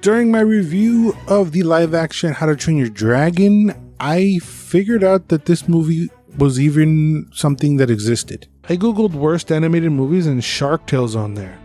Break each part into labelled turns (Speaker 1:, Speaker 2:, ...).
Speaker 1: During my review of the live action How to Train Your Dragon, I figured out that this movie was even something that existed. I googled worst animated movies and Shark Tale's on there.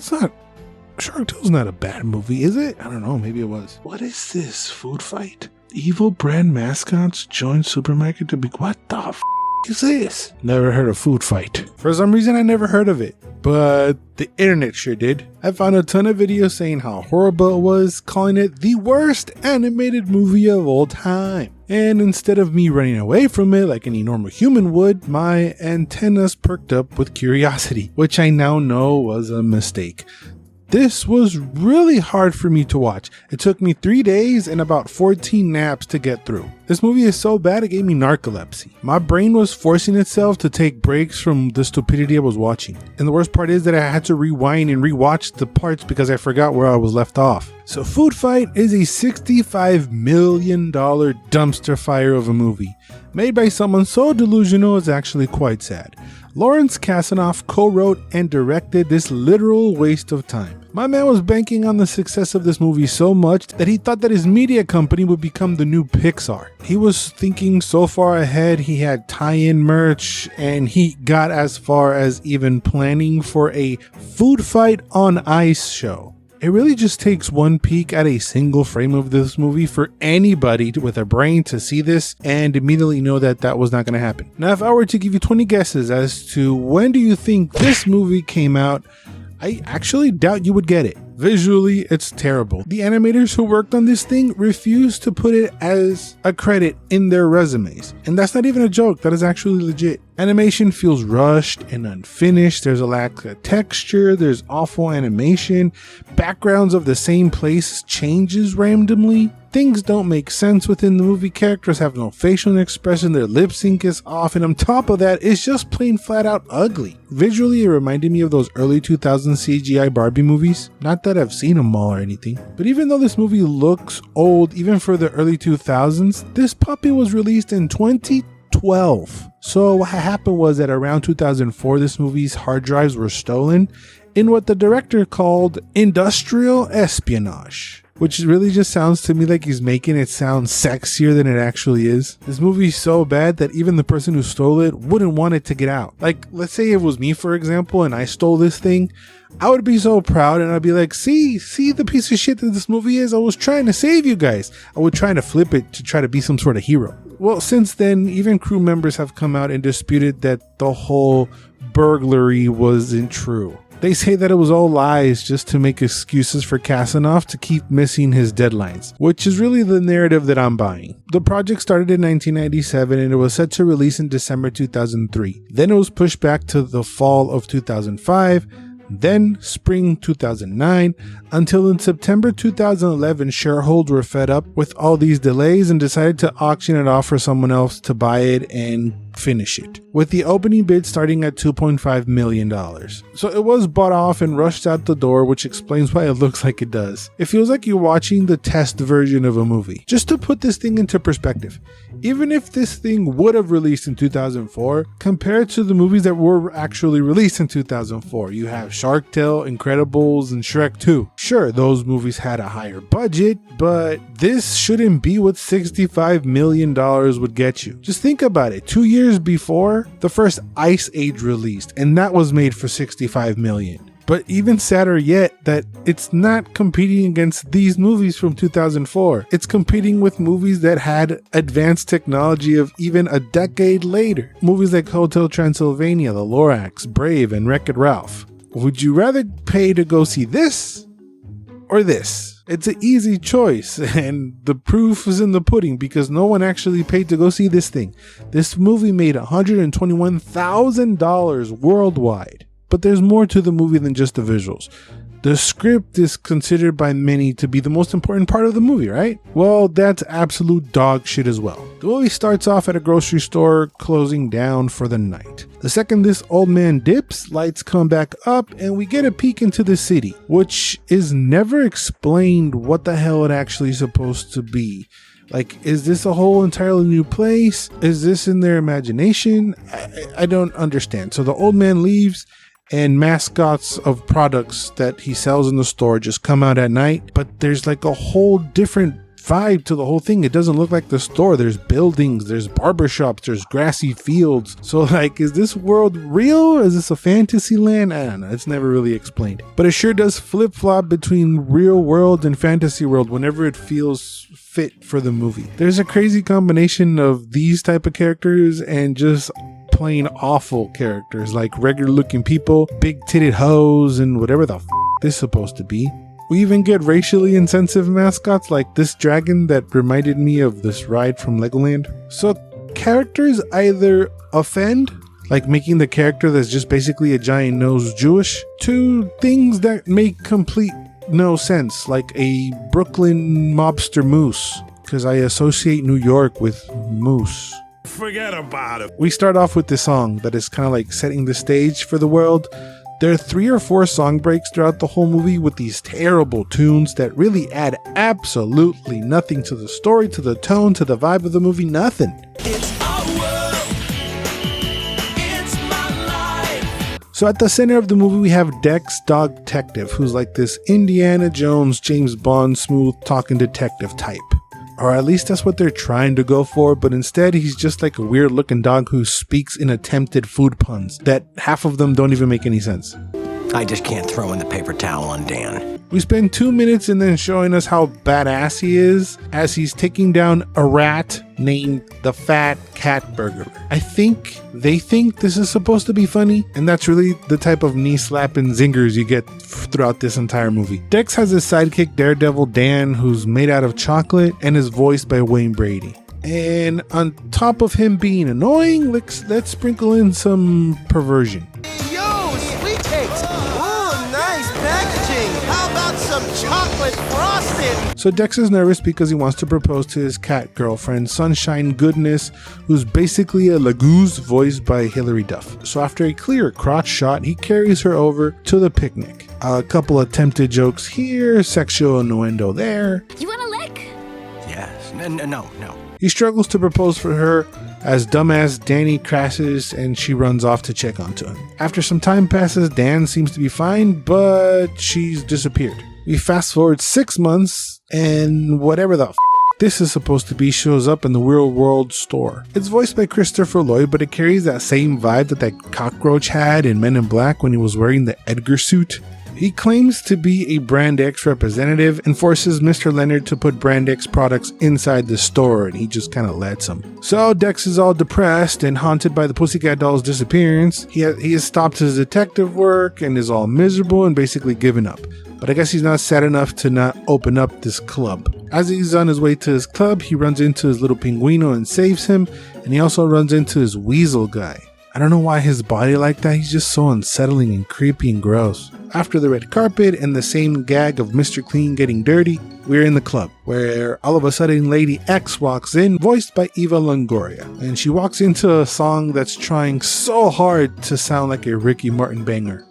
Speaker 1: Shark Tale's not a bad movie, is it? I don't know, maybe it was. What is this, Foodfight? Evil brand mascots join supermarket to be... What the f*** is this? Never heard of Foodfight. For some reason, I never heard of it, but the internet sure did. I found a ton of videos saying how horrible it was, calling it the worst animated movie of all time. And instead of me running away from it like any normal human would, my antennas perked up with curiosity, which I now know was a mistake. This was really hard for me to watch. It took me 3 days and about 14 naps to get through. This movie is so bad it gave me narcolepsy. My brain was forcing itself to take breaks from the stupidity I was watching. And the worst part is that I had to rewind and rewatch the parts because I forgot where I was left off. So Foodfight is a $65 million dumpster fire of a movie, made by someone so delusional it's actually quite sad. Lawrence Kasanoff co-wrote and directed this literal waste of time. My man was banking on the success of this movie so much that he thought that his media company would become the new Pixar. He was thinking so far ahead, he had tie-in merch, and he got as far as even planning for a Food Fight on Ice show. It really just takes one peek at a single frame of this movie for anybody with a brain to see this and immediately know that that was not going to happen. Now, if I were to give you 20 guesses as to when do you think this movie came out, I actually doubt you would get it. Visually, it's terrible. The animators who worked on this thing refused to put it as a credit in their resumes. And that's not even a joke, that is actually legit. Animation feels rushed and unfinished. There's a lack of texture, there's awful animation, backgrounds of the same place changes randomly. Things don't make sense within the movie, characters have no facial expression, their lip sync is off, and on top of that, it's just plain flat out ugly. Visually, it reminded me of those early 2000s CGI Barbie movies. Not that I've seen them all or anything, but even though this movie looks old, even for the early 2000s, this puppy was released in 2012. So what happened was that around 2004, this movie's hard drives were stolen in what the director called industrial espionage, which really just sounds to me like he's making it sound sexier than it actually is. This movie's so bad that even the person who stole it wouldn't want it to get out. Like, let's say it was me, for example, and I stole this thing. I would be so proud and I'd be like, see the piece of shit that this movie is? I was trying to save you guys. I was trying to flip it to try to be some sort of hero. Well, since then, even crew members have come out and disputed that the whole burglary wasn't true. They say that it was all lies just to make excuses for Kasanoff to keep missing his deadlines, which is really the narrative that I'm buying. The project started in 1997 and it was set to release in December 2003. Then it was pushed back to the fall of 2005, then spring 2009, until in September 2011, shareholders were fed up with all these delays and decided to auction it off for someone else to buy it and finish it, with the opening bid starting at $2.5 million. So it was bought off and rushed out the door, which explains why it looks like it does. It feels like you're watching the test version of a movie. Just to put this thing into perspective, even if this thing would have released in 2004, compared to the movies that were actually released in 2004, you have Shark Tale, Incredibles, and Shrek 2. Sure, those movies had a higher budget, but this shouldn't be what $65 million would get you. Just think about it. 2 years before, the first Ice Age released, and that was made for $65 million. But even sadder yet, that it's not competing against these movies from 2004. It's competing with movies that had advanced technology of even a decade later. Movies like Hotel Transylvania, The Lorax, Brave, and Wreck-It Ralph. Would you rather pay to go see this or this? It's an easy choice, and the proof is in the pudding because no one actually paid to go see this thing. This movie made $121,000 worldwide. But there's more to the movie than just the visuals. The script is considered by many to be the most important part of the movie, right? Well, that's absolute dog shit as well. The movie starts off at a grocery store closing down for the night. The second this old man dips, lights come back up and we get a peek into the city, which is never explained what the hell it actually is supposed to be. Like, is this a whole entirely new place? Is this in their imagination? I don't understand. So the old man leaves and mascots of products that he sells in the store just come out at night. But there's like a whole different vibe to the whole thing. It doesn't look like the store. There's buildings, there's barbershops, there's grassy fields. So like, is this world real? Is this a fantasy land? I don't know. It's never really explained. But it sure does flip-flop between real world and fantasy world whenever it feels fit for the movie. There's a crazy combination of these type of characters and just plain awful characters, like regular looking people, big titted hoes, and whatever the this is supposed to be. We even get racially insensitive mascots like this dragon that reminded me of this ride from Legoland. So characters either offend, like making the character that's just basically a giant nose Jewish, to things that make complete no sense, like a Brooklyn mobster moose, because I associate New York with moose.
Speaker 2: Forget about it.
Speaker 1: We start off with this song that is kind of like setting the stage for the world. There are 3 or 4 song breaks throughout the whole movie with these terrible tunes that really add absolutely nothing to the story, to the tone, to the vibe of the movie, nothing.
Speaker 2: It's our world. It's my life.
Speaker 1: So at the center of the movie, we have Dex Dog Detective, who's like this Indiana Jones, James Bond, smooth talking detective type. Or at least that's what they're trying to go for, but instead he's just like a weird looking dog who speaks in attempted food puns that half of them don't even make any sense.
Speaker 3: I just can't throw in the paper towel on Dan.
Speaker 1: We spend 2 minutes and then showing us how badass he is as he's taking down a rat named the Fat Cat Burglar. I think they think this is supposed to be funny, and that's really the type of knee slapping zingers you get throughout this entire movie. Dex has his sidekick Daredevil Dan, who's made out of chocolate and is voiced by Wayne Brady. And on top of him being annoying, let's sprinkle in some perversion.
Speaker 4: Yo, sweet cakes! Oh, nice packaging! How about some chocolate frosting?
Speaker 1: So Dex is nervous because he wants to propose to his cat girlfriend, Sunshine Goodness, who's basically a Lagoose voiced by Hilary Duff. So after a clear crotch shot, he carries her over to the picnic. A couple attempted jokes here, sexual innuendo there.
Speaker 5: You want a lick?
Speaker 3: Yes. No.
Speaker 1: He struggles to propose for her as dumbass Danny crashes and she runs off to check onto him. After some time passes, Dan seems to be fine, but she's disappeared. We fast forward 6 months and whatever the this is supposed to be shows up in the real world store. It's voiced by Christopher Lloyd, but it carries that same vibe that cockroach had in Men in Black when he was wearing the Edgar suit. He claims to be a Brand X representative and forces Mr. Leonard to put Brand X products inside the store, and he just kind of lets him. So Dex is all depressed and haunted by the Pussycat Doll's disappearance. He has stopped his detective work and is all miserable and basically given up. But I guess he's not sad enough to not open up this club. As he's on his way to his club, he runs into his little pinguino and saves him, and he also runs into his weasel guy. I don't know why his body like that, he's just so unsettling and creepy and gross. After the red carpet and the same gag of Mr. Clean getting dirty, we're in the club, where all of a sudden Lady X walks in, voiced by Eva Longoria. And she walks into a song that's trying so hard to sound like a Ricky Martin banger.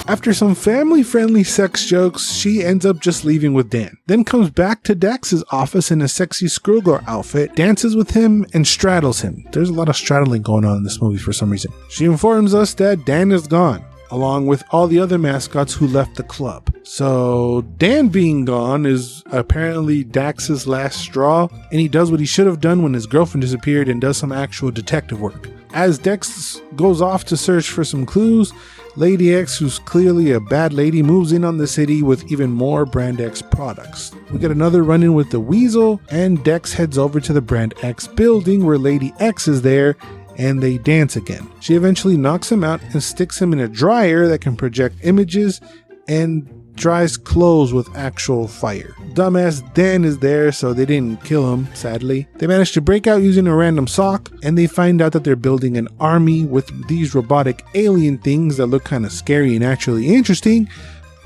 Speaker 1: After some family-friendly sex jokes, she ends up just leaving with Dan. Then comes back to Dex's office in a sexy schoolgirl outfit, dances with him, and straddles him. There's a lot of straddling going on in this movie for some reason. She informs us that Dan is gone, along with all the other mascots who left the club. So Dan being gone is apparently Dax's last straw, and he does what he should have done when his girlfriend disappeared and does some actual detective work. As Dex goes off to search for some clues, Lady X, who's clearly a bad lady, moves in on the city with even more Brand X products. We get another run-in with the Weasel, and Dex heads over to the Brand X building where Lady X is there, and they dance again. She eventually knocks him out and sticks him in a dryer that can project images and dries clothes with actual fire. Dumbass Dan is there, so they didn't kill him, sadly. They managed to break out using a random sock, and they find out that they're building an army with these robotic alien things that look kind of scary and actually interesting,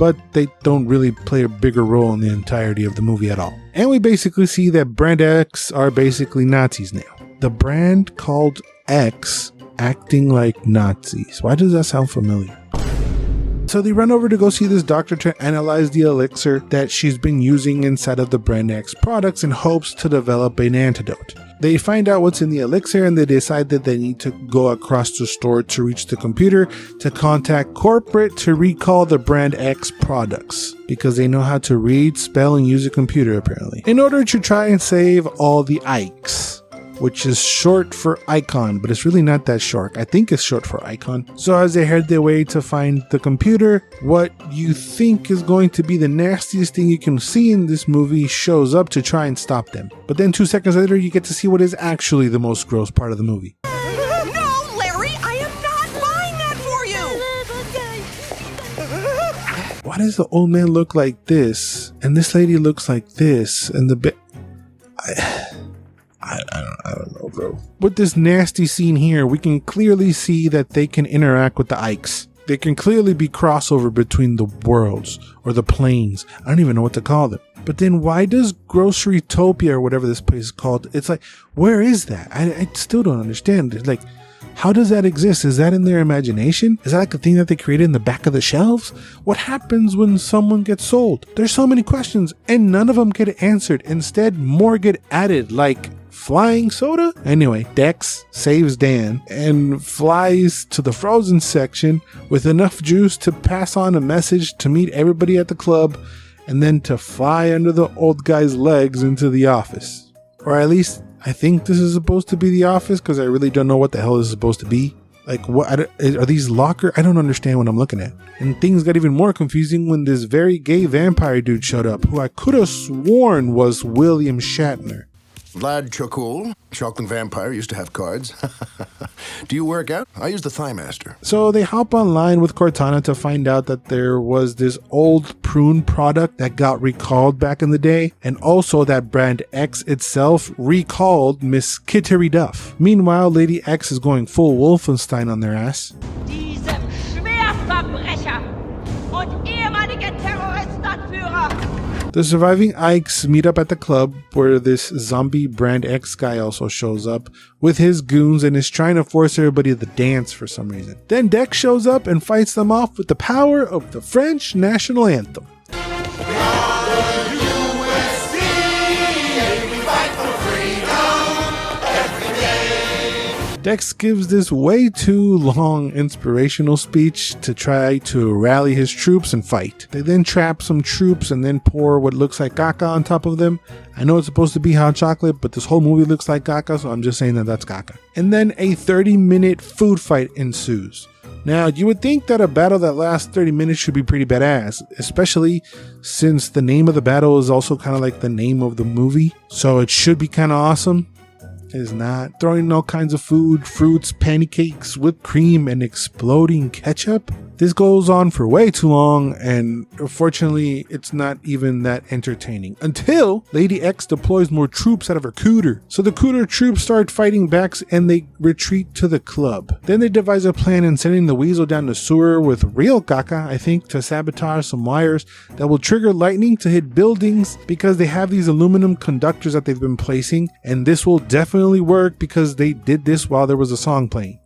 Speaker 1: but they don't really play a bigger role in the entirety of the movie at all. And we basically see that Brand X are basically Nazis now. The brand called X acting like Nazis. Why does that sound familiar? So they run over to go see this doctor to analyze the elixir that she's been using inside of the Brand X products in hopes to develop an antidote. They find out what's in the elixir and they decide that they need to go across the store to reach the computer to contact corporate to recall the brand X products, because they know how to read, spell, and use a computer apparently, in order to try and save all the Ikes, which is short for icon, but it's really not that short. I think it's short for icon. So as they head their way to find the computer, what you think is going to be the nastiest thing you can see in this movie shows up to try and stop them. But then 2 seconds later, you get to see what is actually the most gross part of the movie.
Speaker 5: No, Larry, I am not buying that for you.
Speaker 1: Why does the old man look like this and this lady looks like this and the I don't know, bro. With this nasty scene here, we can clearly see that they can interact with the Ikes. They can clearly be crossover between the worlds or the planes. I don't even know what to call them. But then why does Grocerytopia or whatever this place is called? It's like, where is that? I still don't understand. It's like, how does that exist? Is that in their imagination? Is that like a thing that they created in the back of the shelves? What happens when someone gets sold? There's so many questions and none of them get answered. Instead, more get added, like flying soda? Anyway, Dex saves Dan and flies to the frozen section with enough juice to pass on a message to meet everybody at the club and then to fly under the old guy's legs into the office. Or at least, I think this is supposed to be the office because I really don't know what the hell this is supposed to be. Like, what are these locker? I don't understand what I'm looking at. And things got even more confusing when this very gay vampire dude showed up, who I could have sworn was William Shatner.
Speaker 6: Vlad Chokul, Chocolate Vampire, used to have cards. Do you work out? I use the Thigh Master.
Speaker 1: So they hop online with Cortana to find out that there was this old prune product that got recalled back in the day, and also that brand X itself recalled Miss Kittery Duff. Meanwhile, Lady X is going full Wolfenstein on their ass.
Speaker 7: Diesem Schwerverbrecher und ehemaligen Terroristenanführer.
Speaker 1: The surviving Ikes meet up at the club where this zombie brand X guy also shows up with his goons and is trying to force everybody to dance for some reason. Then Dex shows up and fights them off with the power of the French national anthem. Dex gives this way too long inspirational speech to try to rally his troops and fight. They then trap some troops and then pour what looks like caca on top of them. I know it's supposed to be hot chocolate, but this whole movie looks like caca, so I'm just saying that that's caca. And then a 30-minute food fight ensues. Now, you would think that a battle that lasts 30 minutes should be pretty badass, especially since the name of the battle is also kind of like the name of the movie, so it should be kind of awesome. It is not. Throwing all kinds of food, fruits, pancakes, whipped cream, and exploding ketchup. This goes on for way too long, and unfortunately, it's not even that entertaining. Until Lady X deploys more troops out of her cooter. So the cooter troops start fighting back, and they retreat to the club. Then they devise a plan in sending the weasel down the sewer with real caca, I think, to sabotage some wires that will trigger lightning to hit buildings because they have these aluminum conductors that they've been placing, and this will definitely work because they did this while there was a song playing.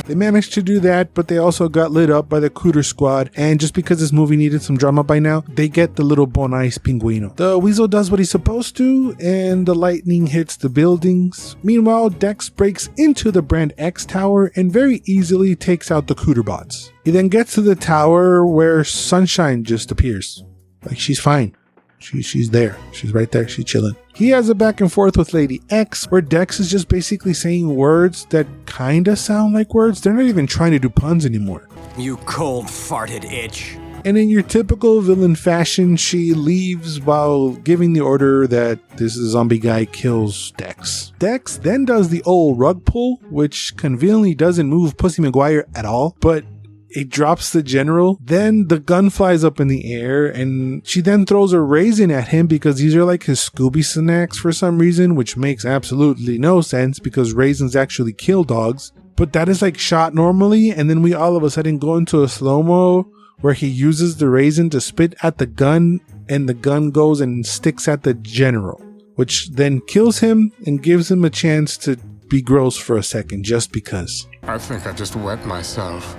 Speaker 1: They managed to do that, but they also got lit up by the Cooter Squad, and just because this movie needed some drama by now, they get the little Bonais Pinguino. The weasel does what he's supposed to, and the lightning hits the buildings. Meanwhile, Dex breaks into the Brand X tower and very easily takes out the Cooter bots. He then gets to the tower where Sunshine just appears. Like, she's fine. She's there. She's right there. She's chilling. He has a back and forth with Lady X where Dex is just basically saying words that kinda sound like words. They're not even trying to do puns anymore.
Speaker 3: You cold farted itch.
Speaker 1: And in your typical villain fashion, she leaves while giving the order that this zombie guy kills Dex. Dex then does the old rug pull, which conveniently doesn't move Pussy McGuire at all, but it drops the general. Then the gun flies up in the air and she then throws a raisin at him because these are like his Scooby snacks for some reason, which makes absolutely no sense because raisins actually kill dogs. But that is like shot normally, and then we all of a sudden go into a slow-mo where he uses the raisin to spit at the gun and the gun goes and sticks at the general, which then kills him and gives him a chance to be gross for a second just because.
Speaker 8: I think I just wet myself.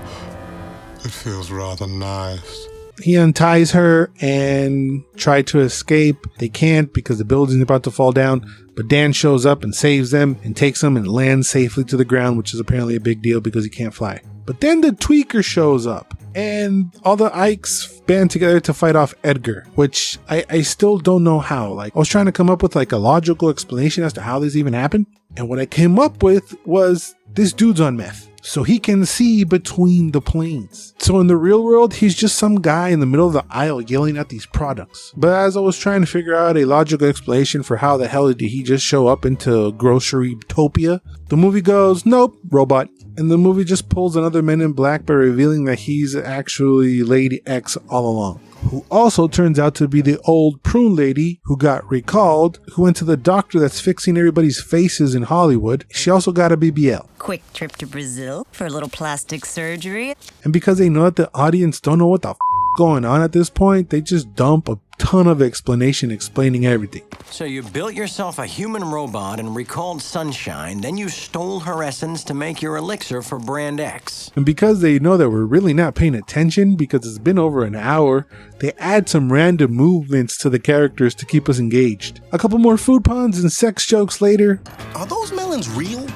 Speaker 8: It feels rather nice.
Speaker 1: He unties her and try to escape. They can't because the building's about to fall down. But Dan shows up and saves them and takes them and lands safely to the ground, which is apparently a big deal because he can't fly. But then the tweaker shows up and all the Ikes band together to fight off Edgar, which I still don't know how. Like, I was trying to come up with like a logical explanation as to how this even happened. And what I came up with was this dude's on meth, so he can see between the planes. So in the real world, he's just some guy in the middle of the aisle yelling at these products. But as I was trying to figure out a logical explanation for how the hell did he just show up into Grocerytopia, the movie goes, nope, robot. And the movie just pulls another Men in Black by revealing that he's actually Lady X all along, who also turns out to be the old prune lady who got recalled, who went to the doctor that's fixing everybody's faces in Hollywood. She also got a BBL.
Speaker 8: Quick trip to Brazil for a little plastic surgery.
Speaker 1: And because they know that the audience don't know what the going on at this point, they just dump a ton of explanation explaining everything.
Speaker 3: So you built yourself a human robot and recalled Sunshine, then you stole her essence to make your elixir for Brand X.
Speaker 1: And because they know that we're really not paying attention because it's been over an hour, they add some random movements to the characters to keep us engaged. A couple more food puns and sex jokes later.
Speaker 6: Are those melons real?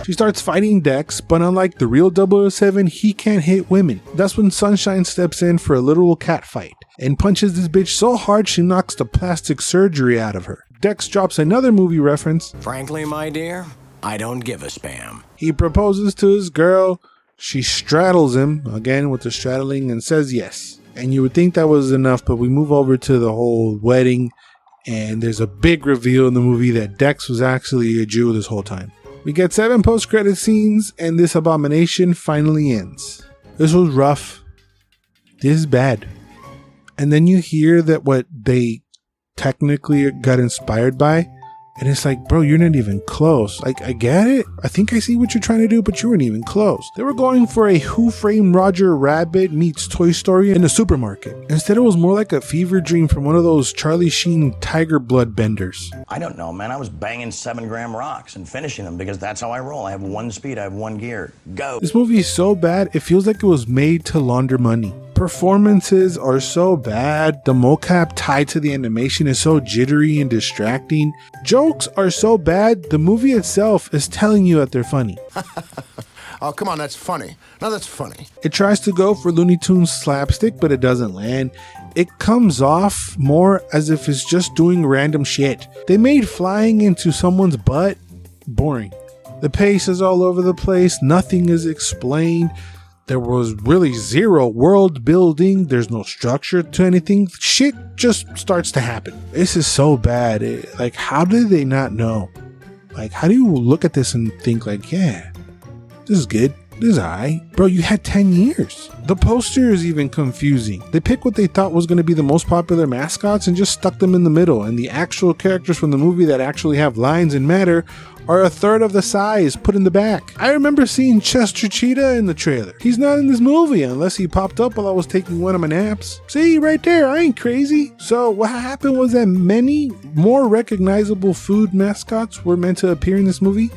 Speaker 1: She starts fighting Dex, but unlike the real 007, he can't hit women. That's when Sunshine steps in for a literal cat fight and punches this bitch so hard she knocks the plastic surgery out of her. Dex drops another movie reference.
Speaker 3: Frankly, my dear, I don't give a spam.
Speaker 1: He proposes to his girl. She straddles him, again with the straddling, and says yes. And you would think that was enough, but we move over to the whole wedding, and there's a big reveal in the movie that Dex was actually a Jew this whole time. We get 7 post-credit scenes, and this abomination finally ends. This was rough. This is bad. And then you hear that what they technically got inspired by, and it's like, bro, you're not even close. Like, I get it. I think I see what you're trying to do, but you weren't even close. They were going for a Who Framed Roger Rabbit meets Toy Story in a supermarket. Instead, it was more like a fever dream from one of those Charlie Sheen tiger blood benders.
Speaker 9: I don't know, man. I was banging 7-gram rocks and finishing them because that's how I roll. I have one speed, I have one gear. Go.
Speaker 1: This movie is so bad, it feels like it was made to launder money. Performances are so bad. The mocap tied to the animation is so jittery and distracting. Jokes are so bad, the movie itself is telling you that they're funny.
Speaker 6: Oh, come on, that's funny. No, that's funny.
Speaker 1: It tries to go for Looney Tunes slapstick, but it doesn't land. It comes off more as if it's just doing random shit. They made flying into someone's butt boring. The pace is all over the place. Nothing is explained. There was really zero world building. There's no structure to anything. Shit just starts to happen. This is so bad. Like, how did they not know? Like, how do you look at this and think like, yeah, this is good. This is alright. Bro, you had 10 years. The poster is even confusing. They picked what they thought was going to be the most popular mascots and just stuck them in the middle. And the actual characters from the movie that actually have lines and matter are a third of the size put in the back. I remember seeing Chester Cheetah in the trailer. He's not in this movie unless he popped up while I was taking one of my naps. See, right there, I ain't crazy. So what happened was that many more recognizable food mascots were meant to appear in this movie,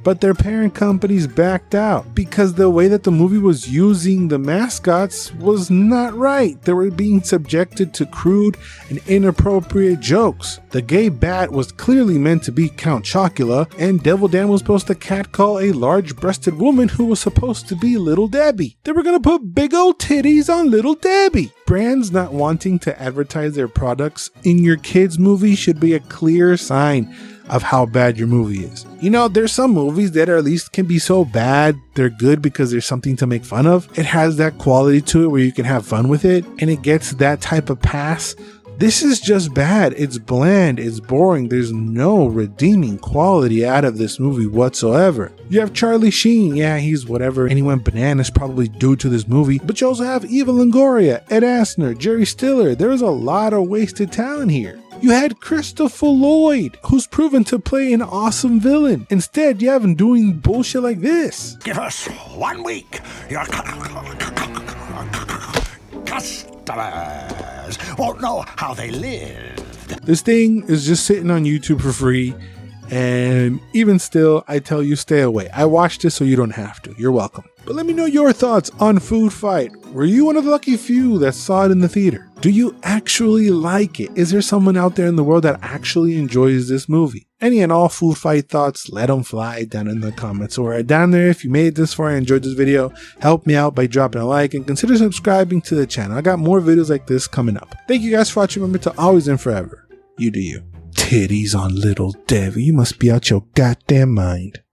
Speaker 1: but their parent companies backed out because the way that the movie was using the mascots was not right. They were being subjected to crude and inappropriate jokes. The gay bat was clearly meant to be Count Chocula, and Devil Dan was supposed to catcall a large-breasted woman who was supposed to be Little Debbie. They were gonna put big old titties on Little Debbie. Brands not wanting to advertise their products in your kids' movie should be a clear sign of how bad your movie is. You know, there's some movies that at least can be so bad they're good because there's something to make fun of. It has that quality to it where you can have fun with it, and it gets that type of pass. This is just bad. It's bland. It's boring. There's no redeeming quality out of this movie whatsoever. You have Charlie Sheen. Yeah, he's whatever. And he went bananas probably due to this movie. But you also have Eva Longoria, Ed Asner, Jerry Stiller. There's a lot of wasted talent here. You had Christopher Lloyd, who's proven to play an awesome villain. Instead, you have him doing bullshit like this.
Speaker 2: Give us 1 week. Your customers won't know how they lived.
Speaker 1: This thing is just sitting on YouTube for free. And even still, I tell you, stay away. I watched it so you don't have to. You're welcome. But let me know your thoughts on Food Fight. Were you one of the lucky few that saw it in the theater? Do you actually like it? Is there someone out there in the world that actually enjoys this movie? Any and all Food Fight thoughts, let them fly down in the comments. Or down there, if you made it this far and enjoyed this video, help me out by dropping a like and consider subscribing to the channel. I got more videos like this coming up. Thank you guys for watching. Remember to always and forever, you do you. Titties on little Debbie, you must be out your goddamn mind.